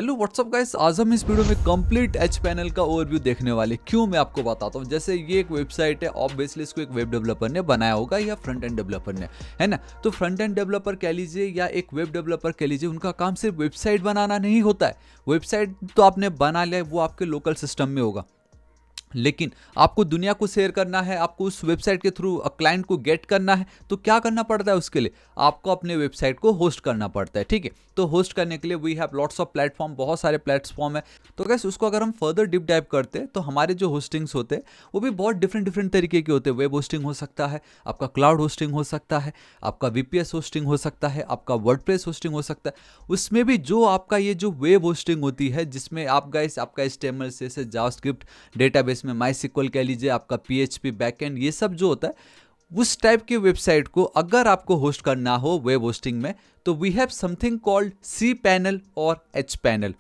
Hello what's up guys, आज हम इस वीडियो में कंप्लीट एच पैनल का ओवरव्यू देखने वाले। क्यों, मैं आपको बताता हूँ। जैसे ये एक वेबसाइट है, ऑब्वियसली इसको एक वेब डेवलपर ने बनाया होगा या फ्रंट एंड डेवलपर ने, है ना। तो फ्रंट एंड डेवलपर कह लीजिए या एक वेब डेवलपर कह लीजिए, उनका काम सिर्फ वेबसाइट बनाना नहीं होता है। वेबसाइट तो आपने बना लिया, वो आपके लोकल सिस्टम में होगा, लेकिन आपको दुनिया को शेयर करना है, आपको उस वेबसाइट के थ्रू क्लाइंट को गेट करना है, तो क्या करना पड़ता है उसके लिए? आपको अपने वेबसाइट को होस्ट करना पड़ता है, ठीक है। तो होस्ट करने के लिए we have lots of platform, बहुत सारे प्लेटफॉर्म है। तो गैस उसको अगर हम फर्दर डीप डाइव करते हैं तो हमारे जो होस्टिंग्स होते हैं वो भी बहुत डिफरेंट डिफरेंट तरीके के होते हैं। वेब होस्टिंग हो सकता है, आपका क्लाउड होस्टिंग हो सकता है, आपका वीपीएस होस्टिंग हो सकता है, आपका वर्डप्रेस होस्टिंग हो सकता है। उसमें भी जो आपका ये जो वेब होस्टिंग होती है, जिसमें आप गाइस आपका HTML CSS जावास्क्रिप्ट डेटाबेस में माई कह लीजिए, आपका PHP बैकएंड, ये सब जो होता है, उस टाइप के वेबसाइट को अगर आपको होस्ट करना हो वेब होस्टिंग में, तो we have something called C panel और एच पैनल।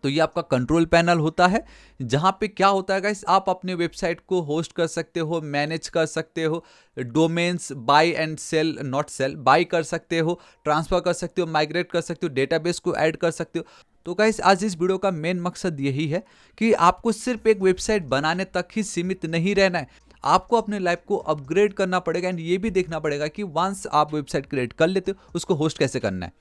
तो ये आपका कंट्रोल पैनल होता है, जहां पे क्या होता है गाइस, आप अपने वेबसाइट को होस्ट कर सकते हो, मैनेज कर सकते हो, domains buy and sell, not sell, buy कर सकते हो, ट्रांसफर कर सकते हो, माइग्रेट कर सकते हो, डेटाबेस को ऐड कर सकते हो। तो गाइस आज इस वीडियो का मेन मकसद यही है कि आपको सिर्फ एक वेबसाइट बनाने तक ही सीमित नहीं रहना है, आपको अपने लाइफ को अपग्रेड करना पड़ेगा। एंड ये भी देखना पड़ेगा कि वंस आप वेबसाइट क्रिएट कर लेते हो, उसको होस्ट कैसे करना है।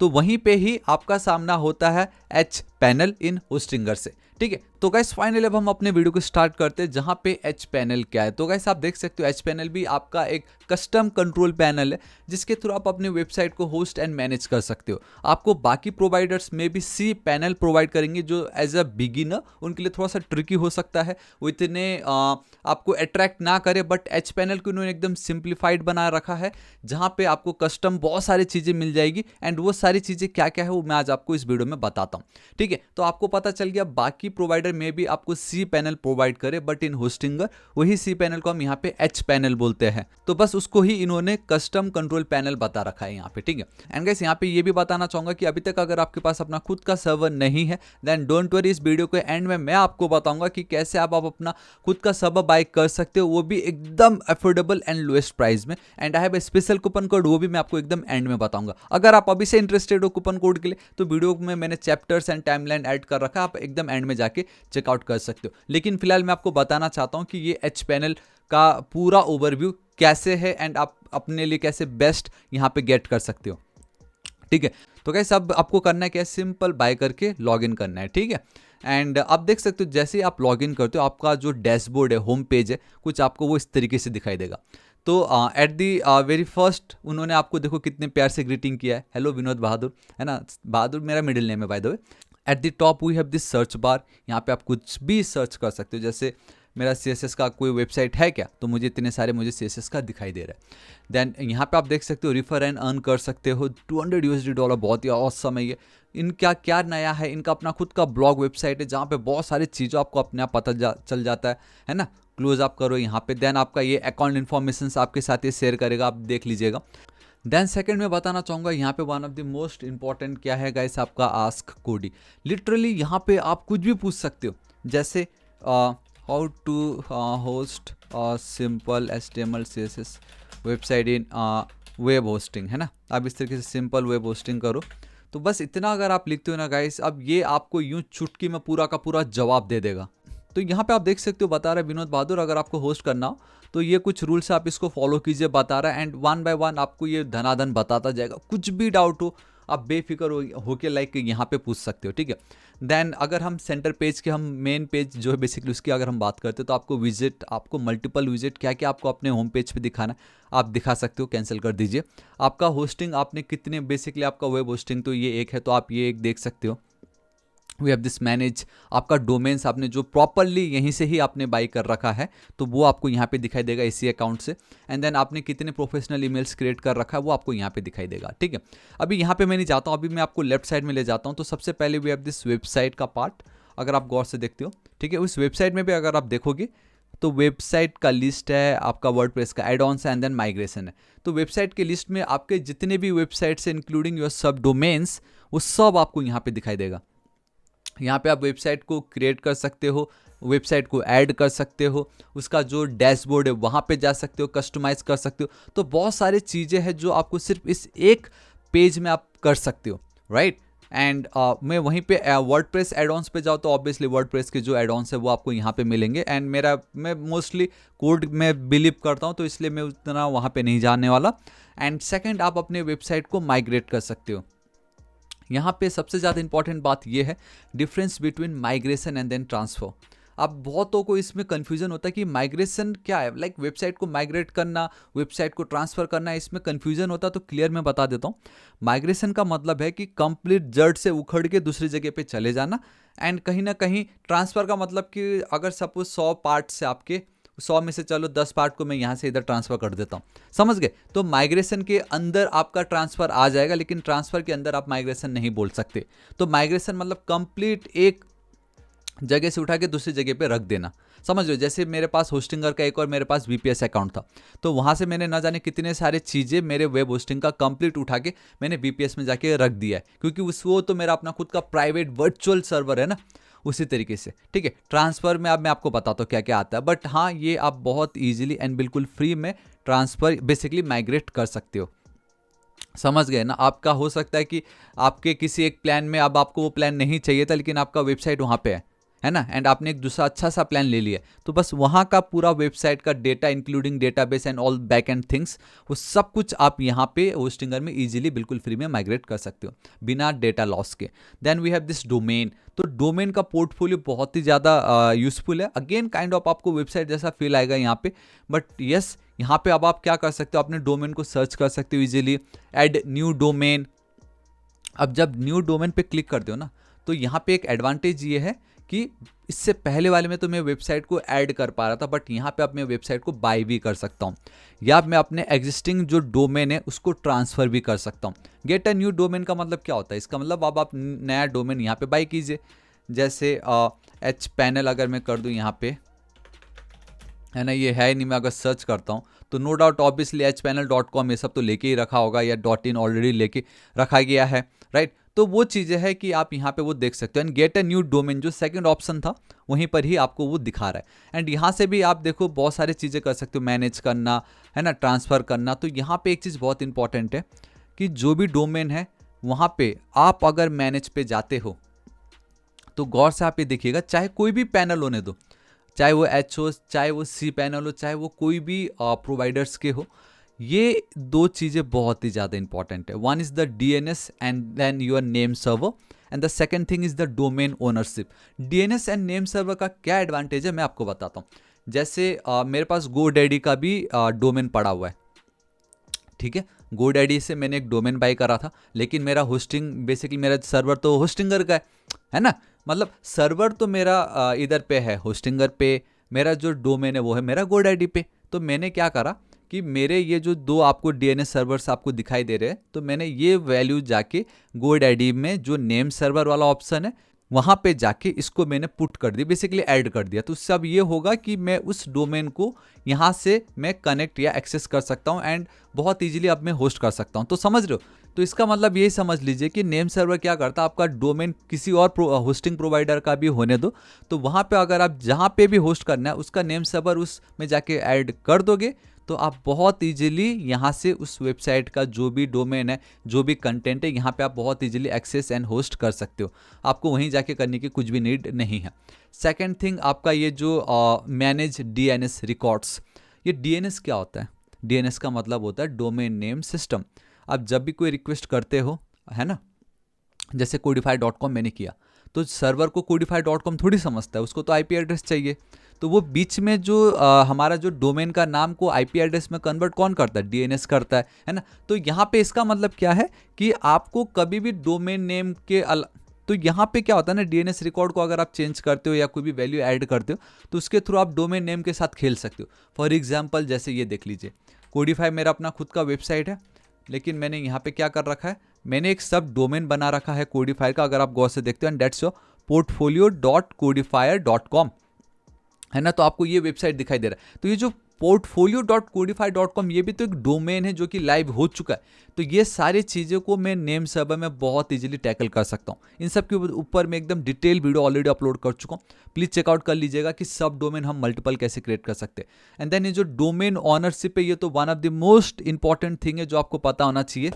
तो वहीं पे ही आपका सामना होता है एच पैनल इन होस्टिंगर से, ठीक है। तो गाइस फाइनली अब हम अपने वीडियो को स्टार्ट करते हैं, जहां पे एच पैनल क्या है। तो गाइस आप देख सकते हो, एच पैनल भी आपका एक कस्टम कंट्रोल पैनल है, जिसके थ्रू आप अपने वेबसाइट को होस्ट एंड मैनेज कर सकते हो। आपको बाकी प्रोवाइडर्स में भी सी पैनल प्रोवाइड करेंगे, जो एज अ बिगिनर उनके लिए थोड़ा सा ट्रिकी हो सकता है, वो इतने आपको अट्रैक्ट ना करे। बट एच पैनल को उन्होंने एकदम सिंप्लीफाइड बना रखा है, जहां पे आपको कस्टम बहुत सारी चीजें मिल जाएगी। एंड वो सारी चीजें क्या क्या है वो मैं आज आपको इस वीडियो में बताता हूँ, ठीक है। तो आपको पता चल गया, बाकी प्रोवाइडर में भी आपको सी पैनल प्रोवाइड करे, बट इन होस्टिंगर वही सी पैनल को हम यहाँ पे एच पैनल बोलते हैं। तो बस उसको ही इन्होंने कस्टम कंट्रोल पैनल बता रखा है यहाँ पे, ठीक है। एंड गाइस यहाँ पे ये भी बताना चाहूंगा कि अभी तक अगर आपके पास अपना खुद का सर्वर नहीं है, देन डोंट वरी, इस वीडियो के एंड में मैं आपको बताऊंगा कि कैसे आप अपना खुद का सर्वर बाय कर सकते हो, वो भी एकदम अफोर्डेबल एंड लोएस्ट प्राइस में। And I have a special coupon code, वो भी मैं आपको एकदम एंड में बताऊंगा। अगर आप अभी से इंटरेस्टेड हो कूपन कोड के लिए, तो वीडियो में मैंने चैप्टर्स एंड टाइमलाइन ऐड कर रखा है, आप एकदम एंड में जाके चेकआउट कर सकते हो। लेकिन फिलहाल मैं आपको बताना चाहता हूं कि ये एच पैनल का पूरा ओवरव्यू कैसे है एंड आप अपने लिए कैसे बेस्ट यहां पे गेट कर सकते हो, ठीक है। तो गाइस अब आपको करना है क्या, सिंपल बाय करके लॉगिन करना है, ठीक है। एंड आप देख सकते हो, जैसे ही आप लॉगिन करते हो, आपका जो डैशबोर्ड है, होम पेज है, कुछ आपको वो इस तरीके से दिखाई देगा। तो एट दी वेरी फर्स्ट उन्होंने आपको देखो कितने प्यार से ग्रीटिंग किया है, हेलो विनोद बहादुर, है ना। बहादुर मेरा मिडिल नेम है by the way. At the top we have this search bar, यहाँ पे आप कुछ भी सर्च कर सकते हो। जैसे मेरा CSS का कोई वेबसाइट है क्या, तो मुझे इतने सारे मुझे CSS का दिखाई दे रहा है। देन यहाँ पे आप देख सकते हो रिफर एंड अर्न कर सकते हो, $200, बहुत ही ऑसम है ये। इनका क्या नया है, इनका अपना खुद का ब्लॉग वेबसाइट है, जहाँ पे बहुत सारी चीज़ों आपको अपने आप पता चल जाता है ना। क्लोज आप करो यहाँ पे, देन आपका ये अकाउंट इन्फॉर्मेशन आपके साथ ये शेयर करेगा, आप देख लीजिएगा। देन सेकंड में बताना चाहूँगा, यहाँ पे one of the most important क्या है गाइस, आपका आस्क कोडी। लिटरली यहाँ पे आप कुछ भी पूछ सकते हो, जैसे how to host simple HTML CSS website in web hosting, है ना। आप इस तरीके से सिंपल वेब होस्टिंग करो, तो बस इतना अगर आप लिखते हो ना गाइस, अब ये आपको यूं चुटकी में पूरा का पूरा जवाब दे देगा। तो यहाँ पे आप देख सकते हो, बता रहा है विनोद बहादुर, अगर आपको होस्ट करना हो तो ये कुछ रूल्स आप इसको फॉलो कीजिए, बता रहा है। एंड वन बाय वन आपको ये धनाधन बताता जाएगा, कुछ भी डाउट हो आप बेफिक्र होके लाइक यहाँ पे पूछ सकते हो, ठीक है। देन अगर हम सेंटर पेज के, हम मेन पेज जो है बेसिकली उसकी अगर हम बात करते हैं, तो आपको विजिट, आपको मल्टीपल विजिट क्या क्या आपको अपने होम पेज पे दिखाना है, आप दिखा सकते हो, कैंसिल कर दीजिए। आपका होस्टिंग आपने कितने, बेसिकली आपका वेब होस्टिंग तो ये एक है, तो आप ये एक देख सकते हो। वी हैव दिस मैनेज, आपका डोमेन्स आपने जो प्रॉपरली यहीं से ही आपने बाई कर रखा है, तो वो आपको यहाँ पे दिखाई देगा इसी अकाउंट से। एंड देन आपने कितने प्रोफेशनल ईमेल्स क्रिएट कर रखा है, वो आपको यहाँ पे दिखाई देगा, ठीक है। अभी यहाँ पे मैं नहीं जाता हूँ, अभी मैं आपको लेफ्ट साइड में ले जाता हूँ। तो सबसे पहले वी हैव दिस वेबसाइट का पार्ट, अगर आप गौर से देखते हो, ठीक है। उस वेबसाइट में भी अगर आप देखोगे तो वेबसाइट का लिस्ट है, आपका वर्डप्रेस का एड ऑन्स है, एंड देन माइग्रेशन है। तो वेबसाइट के लिस्ट में आपके जितने भी वेबसाइट्स इंक्लूडिंग योर सब डोमेन्स, वो सब आपको यहाँ पे दिखाई देगा। यहाँ पे आप वेबसाइट को क्रिएट कर सकते हो, वेबसाइट को ऐड कर सकते हो, उसका जो डैशबोर्ड है वहाँ पे जा सकते हो, कस्टमाइज कर सकते हो। तो बहुत सारी चीज़ें हैं जो आपको सिर्फ इस एक पेज में आप कर सकते हो, राइट। एंड मैं वहीं पे वर्डप्रेस एडॉन्स पे जाऊँ तो ऑब्वियसली वर्डप्रेस के जो एडॉन्स है वो आपको यहाँ पे मिलेंगे। एंड मैं मोस्टली कोड में बिलीव करता हूँ, तो इसलिए मैं उतना वहाँ पे नहीं जाने वाला। एंड सेकंड, आप अपने वेबसाइट को माइग्रेट कर सकते हो। यहाँ पे सबसे ज़्यादा इंपॉर्टेंट बात ये है difference between migration and then transfer. अब बहुतों को इसमें कन्फ्यूजन होता है कि माइग्रेशन क्या है, लाइक वेबसाइट को माइग्रेट करना, वेबसाइट को ट्रांसफ़र करना, इसमें कन्फ्यूजन होता है। तो क्लियर मैं बता देता हूँ। माइग्रेशन का मतलब है कि कंप्लीट जड़ से उखड़ के दूसरी जगह पे चले जाना। एंड कहीं ना कहीं ट्रांसफ़र का मतलब कि अगर सपोज 100 पार्ट से आपके 100 में से चलो 10 पार्ट को मैं यहाँ से इधर ट्रांसफ़र कर देता हूँ, समझ गए। तो माइग्रेशन के अंदर आपका ट्रांसफ़र आ जाएगा, लेकिन ट्रांसफ़र के अंदर आप माइग्रेशन नहीं बोल सकते। तो माइग्रेशन मतलब कंप्लीट एक जगह से उठा के दूसरी जगह पे रख देना, समझ लो। जैसे मेरे पास होस्टिंगर का एक और मेरे पास VPS अकाउंट था, तो वहाँ से मैंने ना जाने कितने सारे चीज़ें मेरे वेब होस्टिंग का कंप्लीट उठा के मैंने VPS में जाके रख दिया है, क्योंकि वो तो मेरा अपना खुद का प्राइवेट वर्चुअल सर्वर है ना। उसी तरीके से ठीक है, ट्रांसफ़र में अब मैं आपको बताता हूँ क्या क्या आता है। बट हाँ, ये आप बहुत ईजिली एंड बिल्कुल फ्री में ट्रांसफ़र बेसिकली माइग्रेट कर सकते हो, समझ गए ना। आपका हो सकता है कि आपके किसी एक प्लान में अब आपको वो प्लान नहीं चाहिए था, लेकिन आपका वेबसाइट वहाँ पे है ना, एंड आपने एक दूसरा अच्छा सा प्लान ले लिया, तो बस वहाँ का पूरा वेबसाइट का data including database and all back and things, वो सब कुछ आप यहाँ पे होस्टिंगर में इजीली बिल्कुल फ्री में माइग्रेट कर सकते हो बिना डेटा लॉस के। Then we have this domain. तो डोमेन का पोर्टफोलियो बहुत ही ज़्यादा यूजफुल है। अगेन काइंड ऑफ आपको वेबसाइट जैसा फील आएगा यहाँ पे, बट यस, यहाँ पे अब आप क्या कर सकते हो, अपने डोमेन को सर्च कर सकते हो इजीली, ऐड न्यू डोमेन। अब जब न्यू डोमेन पे क्लिक करते हो ना, तो यहाँ पे एक एडवांटेज ये है कि इससे पहले वाले में तो मैं वेबसाइट को ऐड कर पा रहा था, बट यहाँ पे अब मैं वेबसाइट को बाय भी कर सकता हूँ, या मैं अपने एग्जिस्टिंग जो डोमेन है उसको ट्रांसफ़र भी कर सकता हूँ। गेट अ न्यू डोमेन का मतलब क्या होता है, इसका मतलब अब आप नया डोमेन यहाँ पे बाय कीजिए। जैसे HPanel अगर मैं कर दूँ यहाँ पे, है ना, ये है नहीं, मैं अगर सर्च करता हूँ तो नो डाउट ऑब्वियसली hpanel.com ये सब तो लेके ही रखा होगा, या .in ऑलरेडी लेके रखा गया है, राइट। तो वो चीज़ें हैं कि आप यहाँ पे वो देख सकते हो। And get a new domain जो सेकंड ऑप्शन था, वहीं पर ही आपको वो दिखा रहा है। एंड यहाँ से भी आप देखो बहुत सारी चीज़ें कर सकते हो, मैनेज करना, है ना, ट्रांसफ़र करना। तो यहाँ पे एक चीज़ बहुत इंपॉर्टेंट है कि जो भी डोमेन है वहाँ पे आप अगर मैनेज पे जाते हो तो गौर से आप ये देखिएगा, चाहे कोई भी पैनल होने दो, चाहे वो एच हो, चाहे वो cPanel हो, चाहे वो कोई भी प्रोवाइडर्स के हो, ये दो चीज़ें बहुत ही ज़्यादा इंपॉर्टेंट है। One is the DNS and then your name server, and the second thing is the domain ownership. DNS and name server का क्या एडवांटेज है मैं आपको बताता हूँ। जैसे मेरे पास GoDaddy का भी डोमेन पड़ा हुआ है, ठीक है। GoDaddy से मैंने एक डोमेन बाय करा था, लेकिन मेरा होस्टिंग बेसिकली मेरा सर्वर तो होस्टिंगर का है ना, मतलब सर्वर तो मेरा इधर पे है होस्टिंगर पे, मेरा जो डोमेन है वो है मेरा GoDaddy पे। तो मैंने क्या करा कि मेरे ये जो दो आपको DNS सर्वर्स आपको दिखाई दे रहे हैं, तो मैंने ये वैल्यू जाके GoDaddy में जो नेम सर्वर वाला ऑप्शन है वहाँ पे जाके इसको मैंने पुट कर दी, बेसिकली ऐड कर दिया। तो उससे अब ये होगा कि मैं उस डोमेन को यहाँ से मैं कनेक्ट या एक्सेस कर सकता हूँ, एंड बहुत इजीली अब मैं होस्ट कर सकता हूँ। तो समझ रहे हो, तो इसका मतलब यही समझ लीजिए कि नेम सर्वर क्या करता है, आपका डोमेन किसी और होस्टिंग प्रोवाइडर का भी होने दो, तो वहाँ पे अगर आप जहाँ पे भी होस्ट करना है उसका नेम सर्वर उसमें जाके ऐड कर दोगे, तो आप बहुत इजीली यहाँ से उस वेबसाइट का जो भी डोमेन है, जो भी कंटेंट है, यहाँ पे आप बहुत इजीली एक्सेस एंड होस्ट कर सकते हो। आपको वहीं जाके करने की कुछ भी नीड नहीं है। सेकंड थिंग, आपका ये जो मैनेज DNS रिकॉर्ड्स, ये DNS क्या होता है? DNS का मतलब होता है डोमेन नेम सिस्टम। आप जब भी कोई रिक्वेस्ट करते हो, है ना, जैसे codify.com मैंने किया, तो सर्वर को codify.com थोड़ी समझता है, उसको तो IP एड्रेस चाहिए। तो वो बीच में जो हमारा जो डोमेन का नाम को IP एड्रेस में कन्वर्ट कौन करता है? DNS करता है ना। तो यहाँ पे इसका मतलब क्या है कि आपको कभी भी डोमेन नेम के तो यहाँ पे क्या होता है ना, DNS रिकॉर्ड को अगर आप चेंज करते हो या कोई भी वैल्यू ऐड करते हो, तो उसके थ्रू आप डोमेन नेम के साथ खेल सकते हो। फॉर एग्जाम्पल जैसे ये देख लीजिए, कोडिफाई मेरा अपना खुद का वेबसाइट है, लेकिन मैंने यहाँ पे क्या कर रखा है, मैंने एक सब डोमेन बना रखा है कोडिफायर का, अगर आप गौर से देखते हो, एंड दैट्स योर portfolio.codifier.com, है ना। तो आपको ये वेबसाइट दिखाई दे रहा है। तो ये जो portfolio.codify.com ये भी तो एक डोमेन है जो कि लाइव हो चुका है। तो ये सारी चीज़ों को मैं नेम सर्वर में बहुत इजीली टैकल कर सकता हूँ। इन सब के ऊपर मैं एकदम डिटेल वीडियो ऑलरेडी अपलोड कर चुका हूँ, प्लीज़ चेकआउट कर लीजिएगा कि सब डोमेन हम मल्टीपल कैसे क्रिएट कर सकते हैं। एंड देन ये जो डोमेन ऑनरशिप है, ये तो one of the most important thing है जो आपको पता होना चाहिए।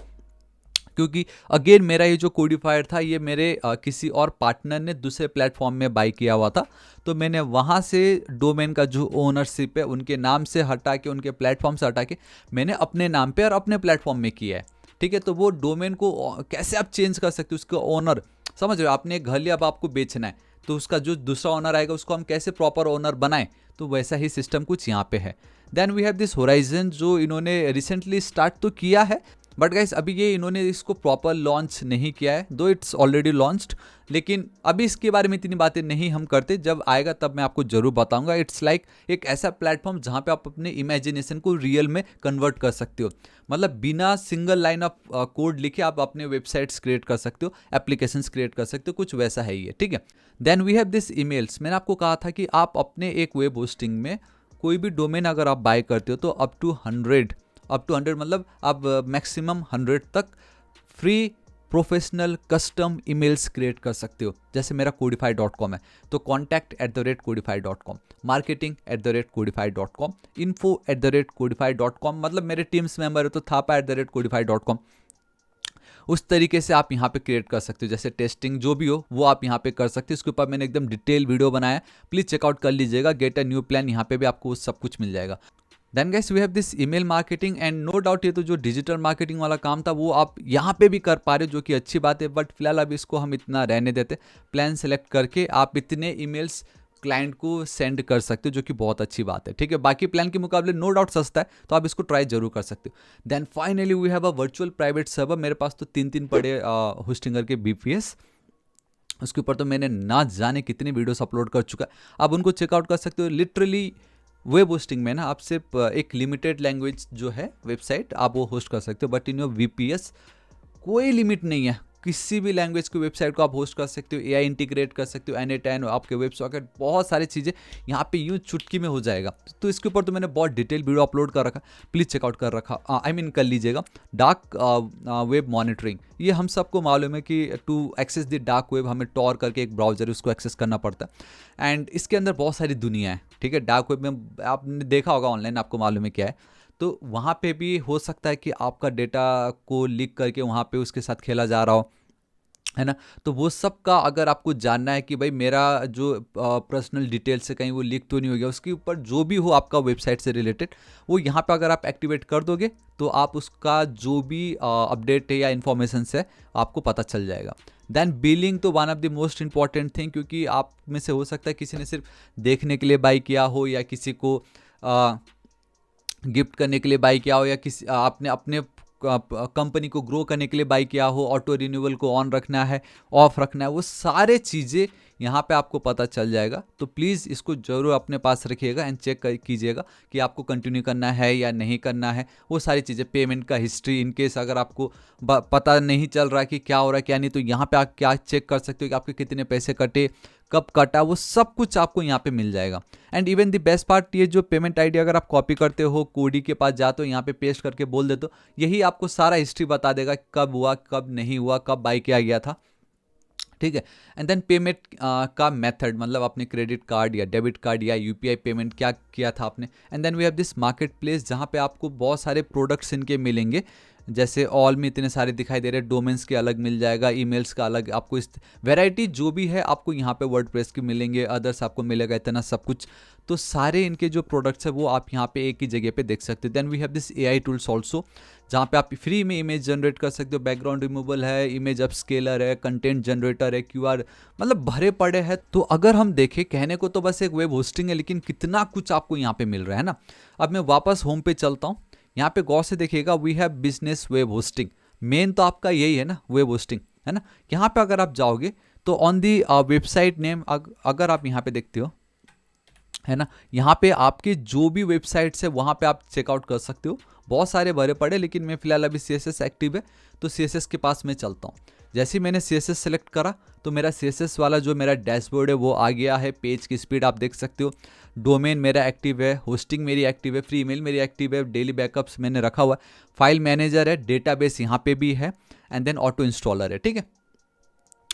क्योंकि अगेन मेरा ये जो कोडिफायर था ये मेरे किसी और पार्टनर ने दूसरे प्लेटफॉर्म में बाई किया हुआ था, तो मैंने वहाँ से डोमेन का जो ओनरशिप है उनके नाम से हटा के, उनके प्लेटफॉर्म से हटा के मैंने अपने नाम पे और अपने प्लेटफॉर्म में किया है। ठीक है, तो वो डोमेन को कैसे आप चेंज कर सकते हो, उसका ओनर समझ रहे हो, आपने एक घर लिया, अब आपको बेचना है, तो उसका जो दूसरा ओनर आएगा उसको हम कैसे प्रॉपर ओनर बनाएं, तो वैसा ही सिस्टम कुछ यहाँ पे है। Then we have this horizon जो इन्होंने रिसेंटली स्टार्ट तो किया है, बट गाइस अभी ये इन्होंने इसको प्रॉपर लॉन्च नहीं किया है, दो इट्स ऑलरेडी लॉन्च्ड, लेकिन अभी इसके बारे में इतनी बातें नहीं हम करते, जब आएगा तब मैं आपको जरूर बताऊंगा। इट्स लाइक एक ऐसा प्लेटफॉर्म जहां पे आप अपने इमेजिनेशन को रियल में कन्वर्ट कर सकते हो, मतलब बिना सिंगल लाइन ऑफ कोड लिखे आप अपने वेबसाइट्स क्रिएट कर सकते हो, एप्लीकेशंस क्रिएट कर सकते हो, कुछ वैसा है ये। ठीक है, then we have this emails. मैंने आपको कहा था कि आप अपने एक वेब होस्टिंग में कोई भी डोमेन अगर आप बाय करते हो तो अप टू 100 मतलब आप मैक्सिमम 100 तक free professional custom emails create कर सकते हो। जैसे मेरा codify.com है, तो contact@codify.com, marketing@codify.com, info@codify.com, मतलब मेरे टीम्स मेंबर है तो thapa@codify.com। उस तरीके से आप यहाँ पे क्रिएट कर सकते हो, जैसे टेस्टिंग जो भी हो वो आप यहाँ पे कर सकते हो। इसके ऊपर मैंने एकदम डिटेल वीडियो बनाया है, प्लीज़ चेकआउट कर लीजिएगा। गेट अ न्यू प्लान, यहाँ पे भी आपको सब कुछ मिल जाएगा। Then guys we have this email marketing, and no doubt ये तो जो डिजिटल मार्केटिंग वाला काम था वो आप यहाँ पे भी कर पा रहे हो, जो कि अच्छी बात है, बट फिलहाल अभी इसको हम इतना रहने देते। प्लान सेलेक्ट करके आप इतने ईमेल्स क्लाइंट को सेंड कर सकते हो, जो कि बहुत अच्छी बात है। ठीक है, बाकी प्लान के मुकाबले नो डाउट सस्ता है, तो आप इसको ट्राई जरूर कर सकते हो। Then finally we have a virtual private server. मेरे पास तो 3 पड़े होस्टिंगर के BPS, उसके ऊपर तो मैंने ना जाने कितनी वीडियोस अपलोड कर चुका है, आप उनको चेकआउट कर सकते हो। लिटरली वेब होस्टिंग में ना आप सिर्फ एक लिमिटेड लैंग्वेज जो है वेबसाइट आप वो होस्ट कर सकते हो, बट इन योर VPS कोई लिमिट नहीं है, किसी भी लैंग्वेज की वेबसाइट को आप होस्ट कर सकते हो, AI इंटीग्रेट कर सकते हो, N8N, आपके वेब सॉकेट, बहुत सारी चीज़ें यहाँ पे यूँ चुटकी में हो जाएगा। तो इसके ऊपर तो मैंने बहुत डिटेल वीडियो अपलोड कर रखा, प्लीज़ चेकआउट कर रखा, कर लीजिएगा। डार्क वेब मॉनिटरिंग, ये हम सबको मालूम है कि to access the dark web हमें टॉर करके एक ब्राउजर है उसको एक्सेस करना पड़ता है, एंड इसके अंदर बहुत सारी दुनिया है। ठीक है, डार्क वेब में आपने देखा होगा ऑनलाइन, आपको मालूम है क्या है, तो वहाँ पे भी हो सकता है कि आपका डेटा को लीक करके वहाँ पे उसके साथ खेला जा रहा हो, है ना। तो वो सब का अगर आपको जानना है कि भाई मेरा जो पर्सनल डिटेल्स है कहीं वो लीक तो नहीं हो गया, उसके ऊपर जो भी हो आपका वेबसाइट से रिलेटेड, वो यहाँ पे अगर आप एक्टिवेट कर दोगे तो आप उसका जो भी अपडेट है या इन्फॉर्मेशन है आपको पता चल जाएगा। देन बिलिंग तो one of the most important thing, क्योंकि आप में से हो सकता है किसी ने सिर्फ देखने के लिए बाई किया हो, या किसी को गिफ्ट करने के लिए बाई किया हो, या किसी आपने अपने कंपनी को ग्रो करने के लिए बाई किया हो, ऑटो रिन्यूअल को ऑन रखना है, ऑफ रखना है, वो सारे चीज़ें यहाँ पे आपको पता चल जाएगा। तो प्लीज़ इसको ज़रूर अपने पास रखिएगा एंड चेक कीजिएगा कि आपको कंटिन्यू करना है या नहीं करना है। वो सारी चीज़ें, पेमेंट का हिस्ट्री, इनकेस अगर आपको पता नहीं चल रहा कि क्या हो रहा है क्या नहीं, तो यहाँ पे आप क्या चेक कर सकते हो कि आपके कितने पैसे कटे, कब कटा, वो सब कुछ आपको यहाँ पे मिल जाएगा। And even the best part, ये जो पेमेंट आईडी अगर आप कॉपी करते हो, कोडी के पास जाते हो, यहाँ पे पेस्ट करके बोल देते हो, यही आपको सारा हिस्ट्री बता देगा कब हुआ, कब नहीं हुआ, कब बाई किया गया था। ठीक है, एंड देन पेमेंट का मेथड, मतलब अपने क्रेडिट कार्ड या डेबिट कार्ड या UPI पेमेंट क्या किया था आपने। And then we have this marketplace, जहाँ पे आपको बहुत सारे प्रोडक्ट्स इनके मिलेंगे, जैसे ऑल में इतने सारे दिखाई दे रहे हैं, डोमेन्स के अलग मिल जाएगा, ईमेल्स का अलग, आपको इस वैरायटी जो भी है आपको यहाँ पे वर्डप्रेस के मिलेंगे, अदर्स आपको मिलेगा, इतना सब कुछ। तो सारे इनके जो प्रोडक्ट्स है वो आप यहाँ पे एक ही जगह पे देख सकते हैं। Then we have this AI tools also, जहाँ पे आप फ्री में इमेज जनरेट कर सकते हो, बैकग्राउंड रिमूवल है, इमेज अपस्केलर है, कंटेंट जनरेटर है, QR, मतलब भरे पड़े हैं। तो अगर हम देखें, कहने को तो बस एक वेब होस्टिंग है, लेकिन कितना कुछ आपको यहाँ पे मिल रहा है ना। अब मैं वापस होम पे चलता हूँ, यहाँ पे गौर से देखिएगा, we have business web hosting, main तो आपका यही है ना, वेब होस्टिंग, है ना। यहाँ पे अगर आप जाओगे तो ऑन दी वेबसाइट नेम, अगर आप यहाँ पे देखते हो, है ना, यहाँ पे आपके जो भी वेबसाइट्स है वहाँ पे आप चेकआउट कर सकते हो। बहुत सारे भरे पड़े, लेकिन मैं फिलहाल अभी CSS एक्टिव है, तो CSS के पास मैं चलता हूँ। जैसे ही मैंने CSS सेलेक्ट करा तो मेरा CSS वाला जो मेरा डैशबोर्ड है वो आ गया है, पेज की स्पीड आप देख सकते हो, डोमेन मेरा एक्टिव है, होस्टिंग मेरी एक्टिव है, फ्री ईमेल मेरी एक्टिव है, डेली बैकअप्स मैंने रखा हुआ है, फाइल मैनेजर है, डेटाबेस यहाँ पे भी है, एंड देन ऑटो इंस्टॉलर है। ठीक है,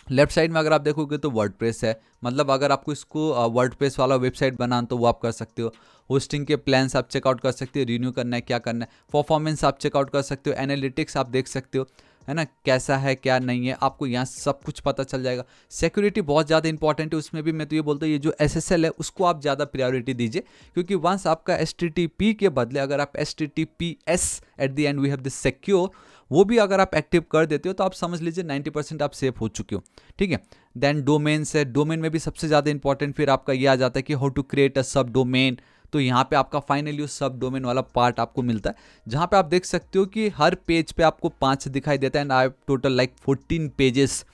लेफ्ट साइड में अगर आप देखोगे तो वर्डप्रेस है, मतलब अगर आपको इसको वर्डप्रेस वाला वेबसाइट बनाना तो वो आप कर सकते हो। होस्टिंग के प्लान्स आप चेकआउट कर सकते हो, रिन्यू करना है क्या करना है, परफॉर्मेंस आप चेकआउट कर सकते हो, एनालिटिक्स आप देख सकते हो, है ना, कैसा है क्या नहीं है, आपको यहाँ सब कुछ पता चल जाएगा। सिक्योरिटी बहुत ज़्यादा इंपॉर्टेंट है, उसमें भी मैं तो ये बोलता हूँ ये जो SSL है उसको आप ज़्यादा प्रायोरिटी दीजिए, क्योंकि वंस आपका HTTP के बदले अगर आप HTTPS at the end we have this secure, वो भी अगर आप एक्टिव कर देते हो तो आप समझ लीजिए 90% आप सेफ हो चुके हो, ठीक है। देन डोमेन्स है, डोमेन में भी सबसे ज़्यादा इंपॉर्टेंट फिर आपका ये आ जाता है कि हाउ टू क्रिएट अ सब डोमेन। तो यहाँ पे आपका फाइनली उस सब डोमेन वाला पार्ट आपको मिलता है, जहाँ पे आप देख सकते हो कि हर पेज पे आपको 5 दिखाई देता है, and I total like 14 pages,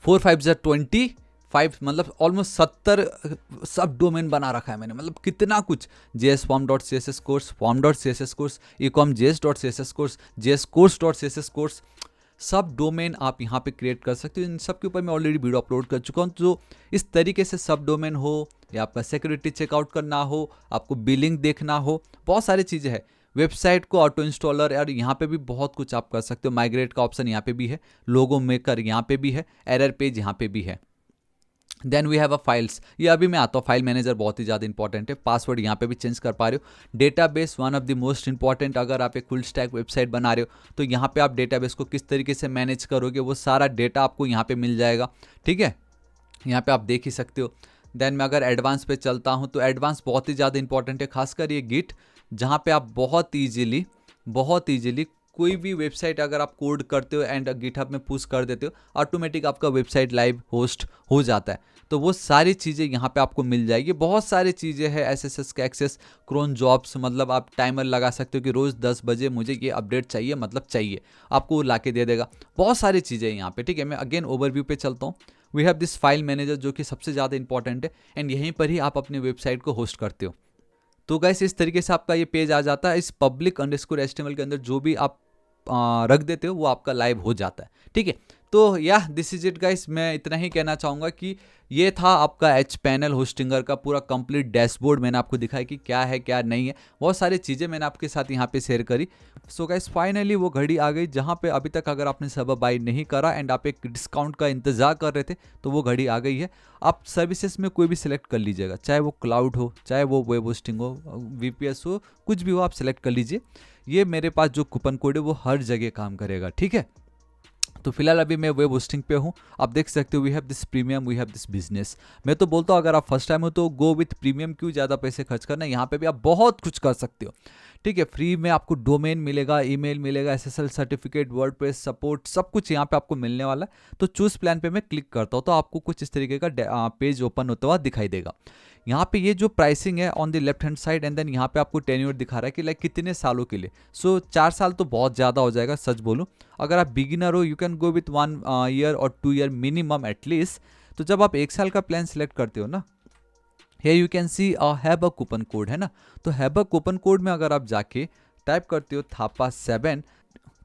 4 5 25, मतलब ऑलमोस्ट 70 सब डोमेन बना रखा है मैंने, मतलब कितना कुछ, jsform.css course, form.css course, ecom.js.css course, jscourse.css course, सब डोमेन आप यहाँ पे क्रिएट कर सकते हो। इन सब के ऊपर मैं ऑलरेडी वीडियो अपलोड कर चुका हूँ। तो इस तरीके से सब डोमेन हो, या आपका सिक्योरिटी चेकआउट करना हो, आपको बिलिंग देखना हो, बहुत सारी चीज़ें हैं। वेबसाइट को ऑटो इंस्टॉलर, यार यहाँ पे भी बहुत कुछ आप कर सकते हो। माइग्रेट का ऑप्शन यहाँ पे भी है, लोगो मेकर यहाँ पे भी है, एरर पेज यहाँ पे भी है। Then we have a files, ये अभी मैं आता हूँ, फाइल मैनेजर बहुत ही ज़्यादा इंपॉर्टेंट है। पासवर्ड यहाँ पे भी चेंज कर पा रहे हो। Database one of the most important, अगर आप एक फुल स्टैक वेबसाइट बना रहे हो तो यहाँ पे आप डेटाबेस को किस तरीके से मैनेज करोगे, वो सारा डेटा आपको यहाँ पे मिल जाएगा, ठीक है, यहाँ पे आप देख ही सकते हो। देन मैं अगर एडवांस पे चलता हूँ तो एडवांस बहुत ही ज़्यादा इंपॉर्टेंट है, खासकर ये गिट, जहाँ पे आप बहुत ईजिली कोई भी वेबसाइट अगर आप कोड करते हो एंड गिटहब में पुश कर देते हो, ऑटोमेटिक आपका वेबसाइट लाइव होस्ट हो जाता है। तो वो सारी चीज़ें यहाँ पे आपको मिल जाएगी। बहुत सारी चीज़ें हैं, SSS का एक्सेस, क्रोन जॉब्स, मतलब आप टाइमर लगा सकते हो कि रोज़ 10 बजे मुझे ये अपडेट चाहिए, मतलब चाहिए, आपको वो ला के दे देगा। बहुत सारी चीज़ें यहाँ पे, ठीक है। मैं अगेन ओवरव्यू पे चलता हूँ। We have this file manager जो कि सबसे ज़्यादा इंपॉर्टेंट है, एंड यहीं पर ही आप अपनी वेबसाइट को होस्ट करते हो। तो गाइस इस तरीके से आपका ये पेज आ जाता है। इस public_html के अंदर जो भी आप रख देते हो वो आपका लाइव हो जाता है, ठीक है। तो या दिस इज इट गाइस, मैं इतना ही कहना चाहूँगा कि ये था आपका hPanel होस्टिंगर का पूरा कंप्लीट डैशबोर्ड। मैंने आपको दिखाया कि क्या है क्या नहीं है, बहुत सारी चीज़ें मैंने आपके साथ यहाँ पे शेयर करी। सो गाइस फाइनली वो घड़ी आ गई जहाँ पे अभी तक अगर आपने सब बाई नहीं करा एंड आप एक डिस्काउंट का इंतजार कर रहे थे, तो वो घड़ी आ गई है। आप सर्विसेज में कोई भी सिलेक्ट कर लीजिएगा, चाहे वो क्लाउड हो, चाहे वो वेब होस्टिंग हो, VPS हो, कुछ भी हो आप सिलेक्ट कर लीजिए। ये मेरे पास जो कूपन कोड है वो हर जगह काम करेगा, ठीक है। तो फिलहाल अभी मैं वेब होस्टिंग पे हूँ, आप देख सकते हो we have this premium, we have this business. मैं तो बोलता हूँ अगर आप फर्स्ट टाइम हो तो गो विथ प्रीमियम, क्यों ज़्यादा पैसे खर्च करना, यहाँ पे भी आप बहुत कुछ कर सकते हो, ठीक है। फ्री में आपको डोमेन मिलेगा, ईमेल मिलेगा, SSL सर्टिफिकेट, वर्डप्रेस सपोर्ट, सब कुछ यहाँ पे आपको मिलने वाला है। तो चूज प्लान पे मैं क्लिक करता हूँ तो आपको कुछ इस तरीके का पेज ओपन होता हुआ दिखाई देगा। यहाँ पे ये जो प्राइसिंग है on the left hand side, and then यहाँ पे आपको टेन्योर दिखा रहा है कि लाइक कितने सालों के लिए। सो 4 साल तो बहुत ज़्यादा हो जाएगा, सच बोलूँ। अगर आप बिगिनर हो you can go with 1 year और 2 ईयर मिनिमम एटलीस्ट। तो जब आप 1 साल का प्लान सेलेक्ट करते हो ना, here you can see have a coupon code, है ना। तो हैव अ कूपन कोड में अगर आप जाके टाइप करते हो THAPA7,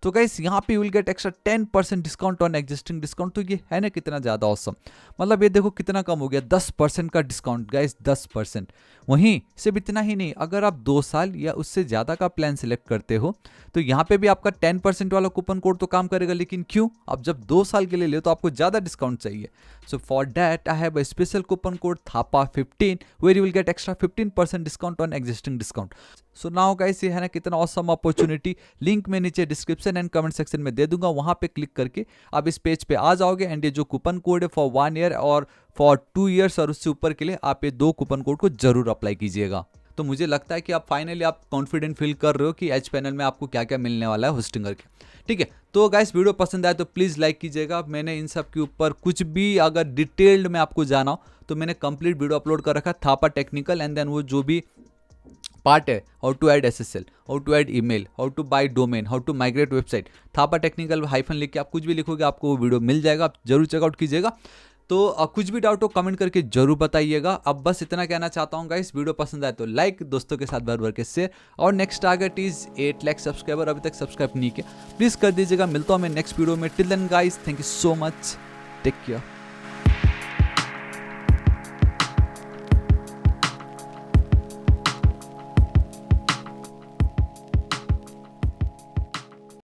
तो गाइस यहाँ पे you will get extra 10% discount on existing discount. तो ये है ना कितना ज़्यादा ऑसम, मतलब ये देखो कितना कम हो गया, 10% का डिस्काउंट गाइस, 10%। वहीं सिर्फ इतना ही नहीं, अगर आप 2 साल या उससे ज़्यादा का प्लान सेलेक्ट करते हो तो यहाँ पे भी आपका 10% वाला कूपन कोड तो काम करेगा, लेकिन क्यों, आप जब 2 साल के लिए ले तो आपको ज़्यादा डिस्काउंट चाहिए। So for that I have a special coupon code THAPA15 where you will get extra 15% discount on existing discount. So now guys ये है ना कितना ऑसम अपॉर्चुनिटी। लिंक मैं नीचे डिस्क्रिप्शन एंड कमेंट सेक्शन में दे दूंगा, वहां पे क्लिक करके आप इस पेज पे आ जाओगे। एंड ये जो कूपन कोड है फॉर 1 ईयर और फॉर 2 ईयर्स और उससे ऊपर के लिए आप ये 2 कूपन कोड को जरूर अप्लाई कीजिएगा। तो मुझे लगता है कि आप फाइनली आप कॉन्फिडेंट फील कर रहे हो कि hPanel में आपको क्या क्या मिलने वाला है होस्टिंगर के, ठीक है। तो गाइस वीडियो पसंद आए तो प्लीज़ लाइक कीजिएगा। मैंने इन सब के ऊपर कुछ भी अगर डिटेल्ड में आपको जाना हो तो मैंने कंप्लीट वीडियो अपलोड कर रखा, थापा टेक्निकल, एंड देन वो जो भी पार्ट है, how to add SSL, how to add email, how to buy domain, how to migrate website, Thapa technical hyphen लिख के आप कुछ भी लिखोगे आपको वो वीडियो मिल जाएगा, आप जरूर चेकआउट कीजिएगा। तो कुछ भी डाउट हो कमेंट करके जरूर बताइएगा। अब बस इतना कहना चाहता हूँ गाइस, वीडियो पसंद आए तो लाइक, दोस्तों के साथ भर भर के शेयर, और next target is 8 lakh subscriber, अभी तक सब्सक्राइब नहीं किया प्लीज़ कर दीजिएगा। मिलता हूँ मैं नेक्स्ट वीडियो में, till then guys thank you so much, take care.